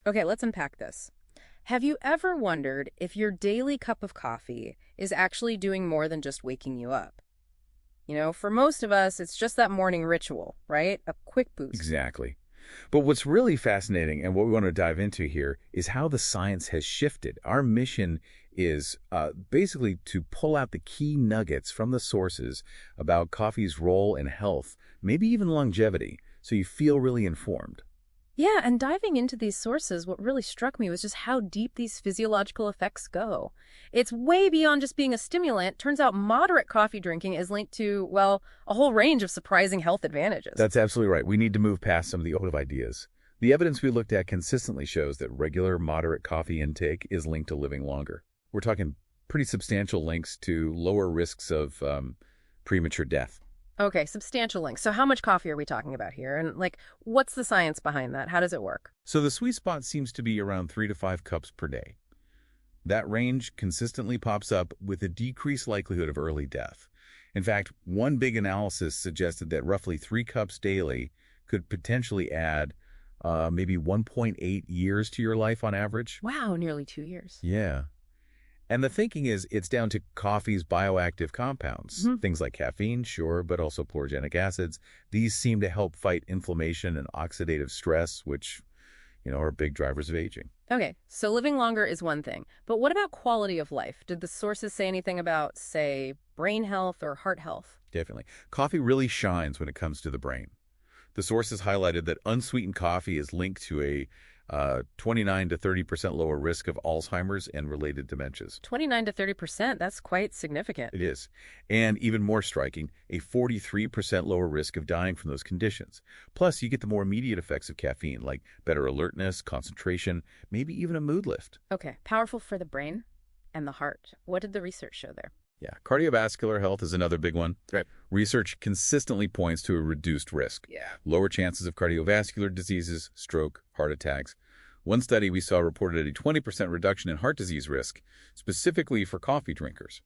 Okay, let's unpack this. Have you ever wondered if your daily cup of coffee is actually doing more than just waking you up? For most of us, it's just that morning ritual, right? A quick boost. Exactly. But what's really fascinating and what we want to dive into here is how the science has shifted. Our mission is basically to pull out the key nuggets from the sources about coffee's role in health, maybe even longevity, so you feel really informed. Yeah, and diving into these sources, what really struck me was just how deep these physiological effects go. It's way beyond just being a stimulant. Turns out moderate coffee drinking is linked to, well, a whole range of surprising health advantages. That's absolutely right. We need to move past some of the old ideas. The evidence we looked at consistently shows that regular, moderate coffee intake is linked to living longer. We're talking pretty substantial links to lower risks of premature death. Okay, substantial links. So how much coffee are we talking about here? And what's the science behind that? How does it work? So the sweet spot seems to be around 3 to 5 cups per day. That range consistently pops up with a decreased likelihood of early death. In fact, one big analysis suggested that roughly 3 cups daily could potentially add maybe 1.8 years to your life on average. Wow, nearly 2 years. Yeah. And the thinking is it's down to coffee's bioactive compounds, things like caffeine, sure, but also chlorogenic acids. These seem to help fight inflammation and oxidative stress, which, are big drivers of aging. Okay, so living longer is one thing, but what about quality of life? Did the sources say anything about, say, brain health or heart health? Definitely. Coffee really shines when it comes to the brain. The sources highlighted that unsweetened coffee is linked to a 29 to 30% lower risk of Alzheimer's and related dementias. 29 to 30%, that's quite significant. It is. And even more striking, a 43% lower risk of dying from those conditions. Plus, you get the more immediate effects of caffeine, like better alertness, concentration, maybe even a mood lift. Okay, powerful for the brain and the heart. What did the research show there? Yeah, cardiovascular health is another big one. Right. Research consistently points to a reduced risk. Yeah. Lower chances of cardiovascular diseases, stroke, heart attacks. One study we saw reported a 20% reduction in heart disease risk, specifically for coffee drinkers.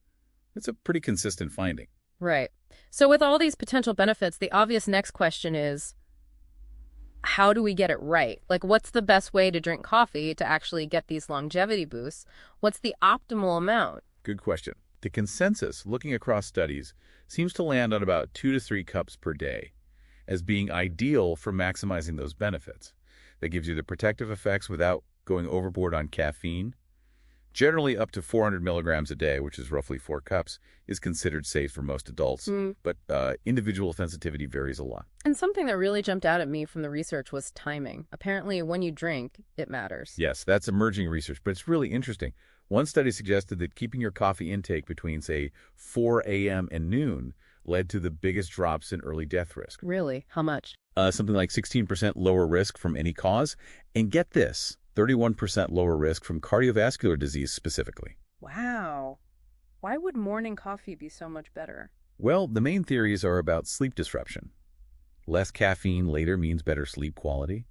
That's a pretty consistent finding. Right. So with all these potential benefits, the obvious next question is, how do we get it right? What's the best way to drink coffee to actually get these longevity boosts? What's the optimal amount? Good question. The consensus, looking across studies, seems to land on about 2 to 3 cups per day as being ideal for maximizing those benefits. That gives you the protective effects without going overboard on caffeine. Generally, up to 400 milligrams a day, which is roughly 4 cups, is considered safe for most adults, but individual sensitivity varies a lot. And something that really jumped out at me from the research was timing. Apparently, when you drink, it matters. Yes, that's emerging research, but it's really interesting. One study suggested that keeping your coffee intake between, say, 4 a.m. and noon led to the biggest drops in early death risk. Really? How much? Something like 16% lower risk from any cause. And get this, 31% lower risk from cardiovascular disease specifically. Wow. Why would morning coffee be so much better? Well, the main theories are about sleep disruption. Less caffeine later means better sleep quality.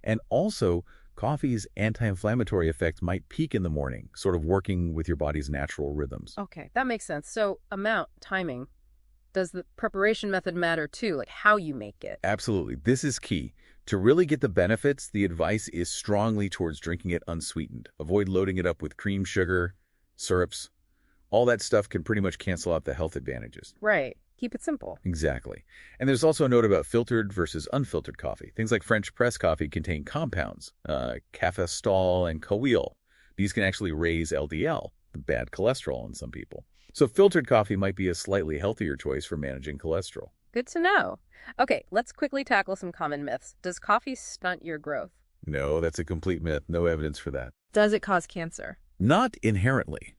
And also, coffee's anti-inflammatory effect might peak in the morning, sort of working with your body's natural rhythms. Okay, that makes sense. So, amount, timing. Does the preparation method matter too, how you make it? Absolutely. This is key. To really get the benefits, the advice is strongly towards drinking it unsweetened. Avoid loading it up with cream, sugar, syrups. All that stuff can pretty much cancel out the health advantages. Right. Keep it simple. Exactly. And there's also a note about filtered versus unfiltered coffee. Things like French press coffee contain compounds, cafestol and coeal. These can actually raise LDL, the bad cholesterol in some people. So filtered coffee might be a slightly healthier choice for managing cholesterol. Good to know. Okay, let's quickly tackle some common myths. Does coffee stunt your growth? No, that's a complete myth. No evidence for that. Does it cause cancer? Not inherently.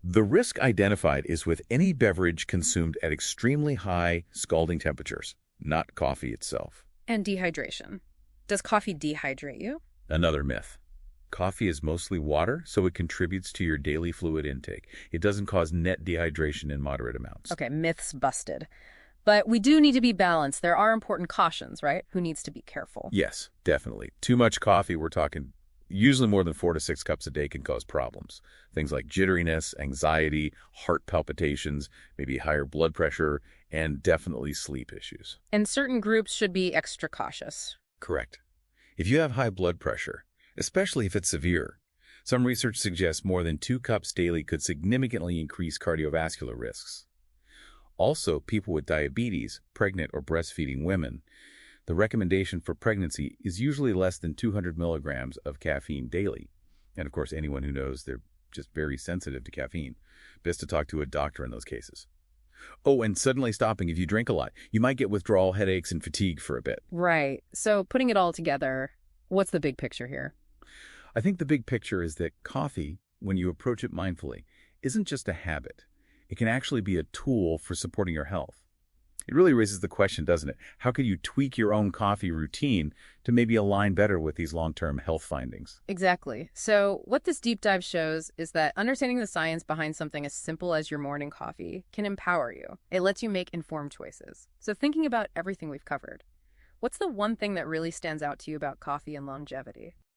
The risk identified is with any beverage consumed at extremely high scalding temperatures, not coffee itself. And dehydration. Does coffee dehydrate you? Another myth. Coffee is mostly water, so it contributes to your daily fluid intake. It doesn't cause net dehydration in moderate amounts. Okay, myths busted. But we do need to be balanced. There are important cautions, right? Who needs to be careful? Yes, definitely. Too much coffee, we're talking usually more than 4 to 6 cups a day, can cause problems. Things like jitteriness, anxiety, heart palpitations, maybe higher blood pressure, and definitely sleep issues. And certain groups should be extra cautious. Correct. If you have high blood pressure, especially if it's severe. Some research suggests more than 2 cups daily could significantly increase cardiovascular risks. Also, people with diabetes, pregnant or breastfeeding women, the recommendation for pregnancy is usually less than 200 milligrams of caffeine daily. And of course, anyone who knows they're just very sensitive to caffeine. Best to talk to a doctor in those cases. Oh, and suddenly stopping if you drink a lot. You might get withdrawal, headaches, and fatigue for a bit. Right. So putting it all together, what's the big picture here? I think the big picture is that coffee, when you approach it mindfully, isn't just a habit. It can actually be a tool for supporting your health. It really raises the question, doesn't it? How could you tweak your own coffee routine to maybe align better with these long-term health findings? Exactly. So what this deep dive shows is that understanding the science behind something as simple as your morning coffee can empower you. It lets you make informed choices. So thinking about everything we've covered, what's the one thing that really stands out to you about coffee and longevity?